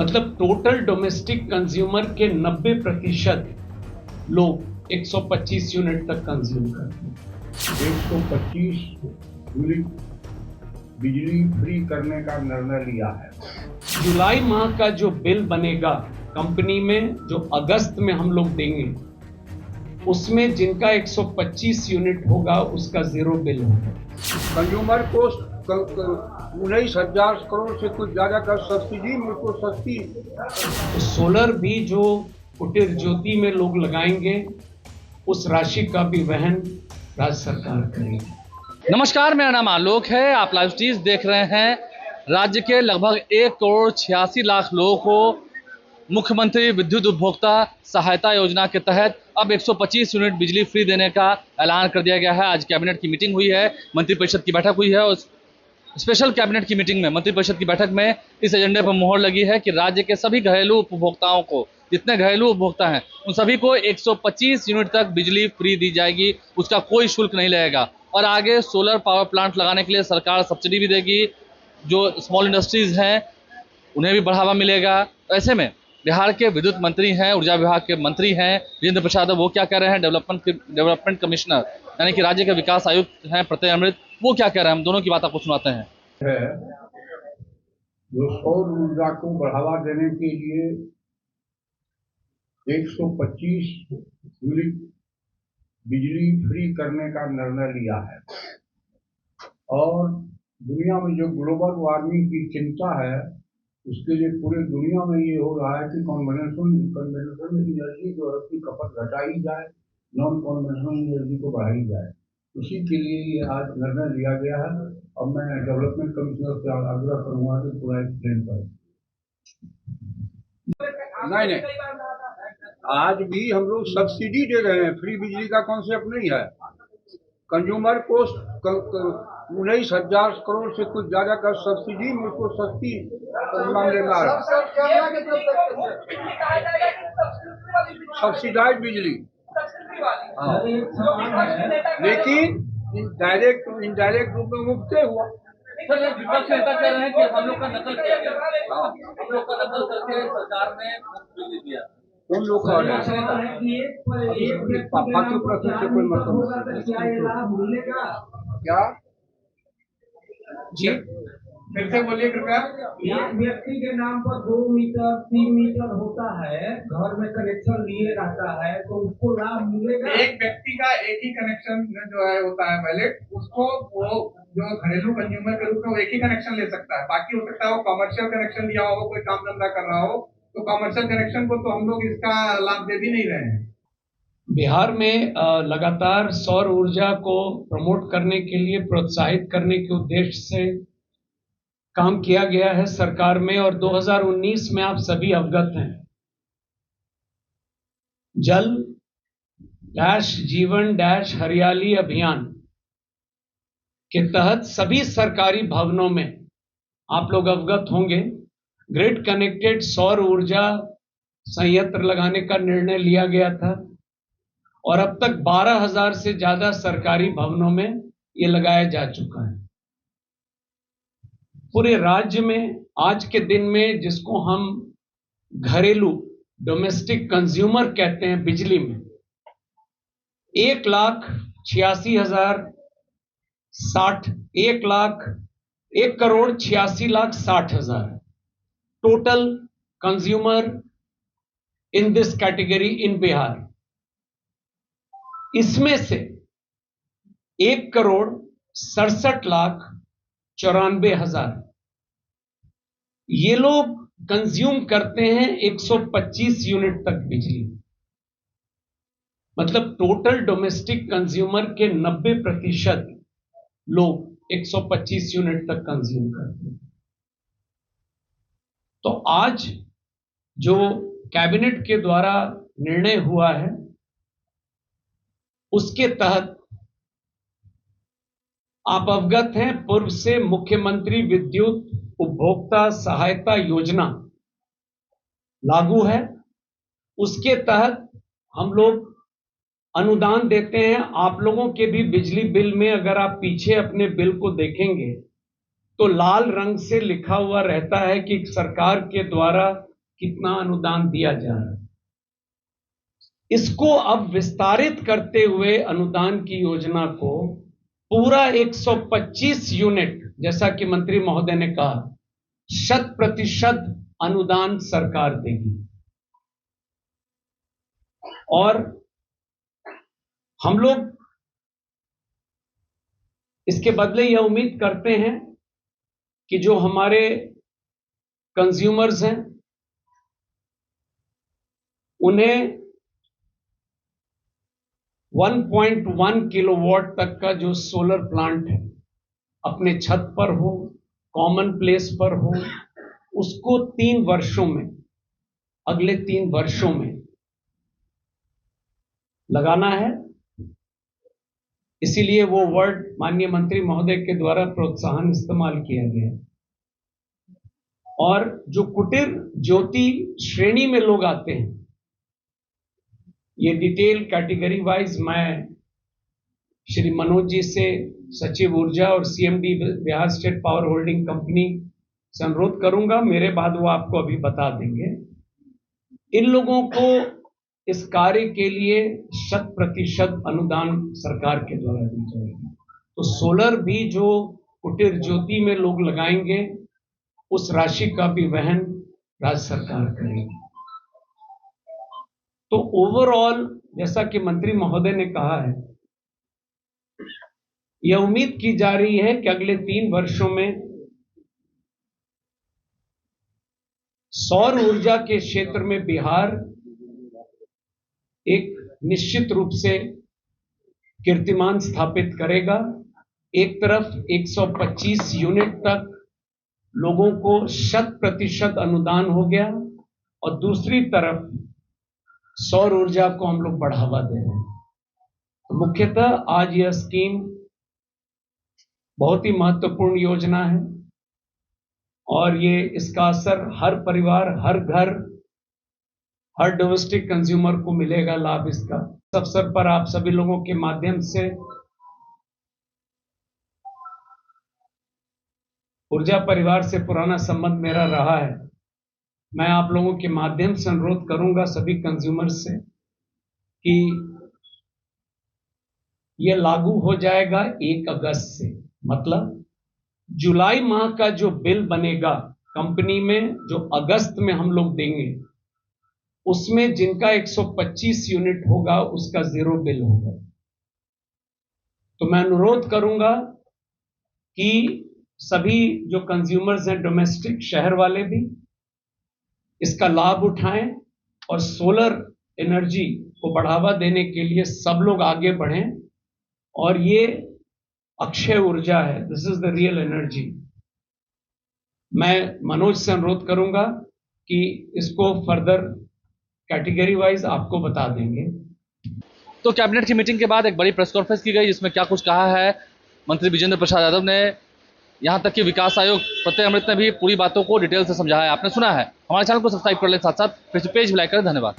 मतलब total domestic consumer के 90% लोग 125 यूनिट तक कंज्यूम करते हैं। 125 यूनिट बिजली फ्री करने का निर्णय लिया है। जुलाई माह का जो बिल बनेगा कंपनी में, जो अगस्त में हम लोग देंगे, उसमें जिनका 125 यूनिट होगा उसका जीरो बिल होगा। कंज्यूमर को 19,000 करोड़ से कुछ ज्यादा का सब्सिडी मुझको सस्ती। तो सोलर भी जो कुटीर ज्योति में लोग लगाएंगे उस राशि का भी वहन राज्य सरकार करेगी। नमस्कार, मेरा नाम आलोक है। आप लाइव स्ट्रीज देख रहे हैं। राज्य के लगभग 1,86,00,000 लोगों को मुख्यमंत्री विद्युत उपभोक्ता सहायता योजना के तहत अब 125 यूनिट बिजली फ्री देने का ऐलान कर दिया गया है। आज कैबिनेट की मीटिंग हुई है, मंत्रिपरिषद की बैठक हुई है और स्पेशल कैबिनेट की मीटिंग में मंत्रिपरिषद की बैठक में इस एजेंडे पर मुहर लगी है कि राज्य के सभी घरेलू उपभोक्ताओं को, जितने घरेलू उपभोक्ता हैं उन सभी को 125 यूनिट तक बिजली फ्री दी जाएगी। उसका कोई शुल्क नहीं लगेगा और आगे सोलर पावर प्लांट लगाने के लिए सरकार सब्सिडी भी देगी। जो स्मॉल इंडस्ट्रीज हैं उन्हें भी बढ़ावा मिलेगा। ऐसे में बिहार के विद्युत मंत्री हैं, ऊर्जा विभाग के मंत्री हैं वीरेंद्र प्रसाद, वो क्या कह रहे हैं, डेवलपमेंट कमिश्नर यानी कि राज्य के विकास आयुक्त हैं प्रत्यय अमृत, वो क्या कह रहे हैं, हम दोनों की बात आपको सुनाते हैं। जो सौर ऊर्जा को बढ़ावा देने के लिए 125 यूनिट बिजली फ्री करने का निर्णय लिया है और दुनिया में जो ग्लोबल वार्मिंग की चिंता है उसके लिए पूरे दुनिया में ये हो रहा है कि कन्वेंशनल एनर्जी जो है उसकी खपत घटाई जाए, नॉन कन्वेंशनल एनर्जी को बढ़ाई जाए। उसी के लिए ये आज निर्णय लिया गया है और मैं डेवलपमेंट कमिश्नर से आग्रह करूंगा कि पूरा एक्सप्लेन करें। नहीं, आज भी हम लोग सब्सिडी दे रहे हैं, फ्री बिजली का कॉन्सेप्ट नहीं है। कंज्यूमर को 19,000 करोड़ से कुछ ज्यादा का सब्सिडी मुझको सस्ती मामले में आ रहा है। सब्सिडाइज बिजली, हाँ, लेकिन इनडायरेक्ट रूप में मुफ्त हुआ। विपक्ष नेता कह रहे हैं कि हम लोग का नकल किया गया, हम लोग का नकल करके सरकार ने बिजली दिया। उन लोग का फालतू प्रश्न से कोई मतलब क्या जी फिर से बोलिए कृपया। एक व्यक्ति के नाम पर 2 मीटर 3 मीटर होता है, घर में कनेक्शन लिए रहता है, तो उसको लाभ मिलेगा। एक व्यक्ति का एक ही कनेक्शन जो है होता है वैलिड, उसको वो जो घरेलू कंज्यूमर के रूप में वो एक ही कनेक्शन ले सकता है। बाकी हो सकता है वो कमर्शियल कनेक्शन लिया हो, कोई काम धंधा कर रहा हो, तो कमर्शियल कनेक्शन को तो हम लोग इसका लाभ दे भी नहीं रहे हैं। बिहार में लगातार सौर ऊर्जा को प्रमोट करने के लिए, प्रोत्साहित करने के उद्देश्य से काम किया गया है सरकार में। और 2019 में आप सभी अवगत हैं, जल डैश जीवन डैश हरियाली अभियान के तहत सभी सरकारी भवनों में आप लोग अवगत होंगे, ग्रिड कनेक्टेड सौर ऊर्जा संयंत्र लगाने का निर्णय लिया गया था और अब तक 12,000 से ज्यादा सरकारी भवनों में ये लगाया जा चुका है। पूरे राज्य में आज के दिन में, जिसको हम घरेलू डोमेस्टिक कंज्यूमर कहते हैं बिजली में, 1,86,60,000 total consumer in this category इन बिहार। इसमें से 1,67,94,000 ये लोग कंज्यूम करते हैं 125 यूनिट तक बिजली। मतलब टोटल डोमेस्टिक कंज्यूमर के 90% लोग 125 यूनिट तक कंज्यूम करते हैं। तो आज जो कैबिनेट के द्वारा निर्णय हुआ है उसके तहत आप अवगत हैं, पूर्व से मुख्यमंत्री विद्युत उपभोक्ता सहायता योजना लागू है। उसके तहत हम लोग अनुदान देते हैं। आप लोगों के भी बिजली बिल में अगर आप पीछे अपने बिल को देखेंगे तो लाल रंग से लिखा हुआ रहता है कि सरकार के द्वारा कितना अनुदान दिया जा रहा है। इसको अब विस्तारित करते हुए अनुदान की योजना को पूरा 125 यूनिट, जैसा कि मंत्री महोदय ने कहा, 100% अनुदान सरकार देगी। और हम लोग इसके बदले यह उम्मीद करते हैं कि जो हमारे कंज्यूमर्स हैं उन्हें 1.1 किलोवाट तक का जो सोलर प्लांट है अपने छत पर हो, कॉमन प्लेस पर हो, उसको 3 वर्षों में, अगले 3 वर्षों में लगाना है। इसीलिए वो वर्ड माननीय मंत्री महोदय के द्वारा प्रोत्साहन इस्तेमाल किया गया। और जो कुटीर ज्योति श्रेणी में लोग आते हैं, ये डिटेल कैटेगरी वाइज मैं श्री मनोज जी से, सचिव ऊर्जा और CMD Bihar state power holding company से अनुरोध करूंगा, मेरे बाद वो आपको अभी बता देंगे। इन लोगों को इस कार्य के लिए 100% अनुदान सरकार के द्वारा दी जाएगी। तो सोलर भी जो कुटीर ज्योति में लोग लगाएंगे, उस राशि का भी वहन राज्य सरकार करेगी। तो ओवरऑल, जैसा कि मंत्री महोदय ने कहा है, यह उम्मीद की जा रही है कि अगले 3 वर्षों में सौर ऊर्जा के क्षेत्र में बिहार एक निश्चित रूप से कीर्तिमान स्थापित करेगा। एक तरफ 125 यूनिट तक लोगों को 100% अनुदान हो गया, और दूसरी तरफ सौर ऊर्जा को हम लोग बढ़ावा दे रहे हैं। तो मुख्यतः आज यह स्कीम बहुत ही महत्वपूर्ण योजना है, और ये इसका असर हर परिवार, हर घर, हर डोमेस्टिक कंज्यूमर को मिलेगा लाभ इसका। इस अवसर पर आप सभी लोगों के माध्यम से ऊर्जा परिवार से पुराना संबंध मेरा रहा है, मैं आप लोगों के माध्यम से अनुरोध करूंगा सभी कंज्यूमर से कि यह लागू हो जाएगा 1 अगस्त से। मतलब जुलाई माह का जो बिल बनेगा कंपनी में, जो अगस्त में हम लोग देंगे, उसमें जिनका 125 यूनिट होगा उसका 0 बिल होगा। तो मैं अनुरोध करूंगा कि सभी जो कंज्यूमर्स हैं, डोमेस्टिक शहर वाले भी इसका लाभ उठाएं, और सोलर एनर्जी को बढ़ावा देने के लिए सब लोग आगे बढ़ें। और ये अक्षय ऊर्जा है, this is the real energy. मैं मनोज से अनुरोध करूंगा कि इसको फर्दर कैटेगरी वाइज आपको बता देंगे। तो कैबिनेट की मीटिंग के बाद एक बड़ी प्रेस कॉन्फ्रेंस की गई, जिसमें क्या कुछ कहा है मंत्री विजेंद्र प्रसाद यादव ने, यहाँ तक कि विकास आयोग प्रत्यय अमृत ने भी पूरी बातों को डिटेल से समझाया है। आपने सुना है। हमारे चैनल को सब्सक्राइब कर लें, साथ साथ फेसबुक पेज भी लाइक करें। धन्यवाद।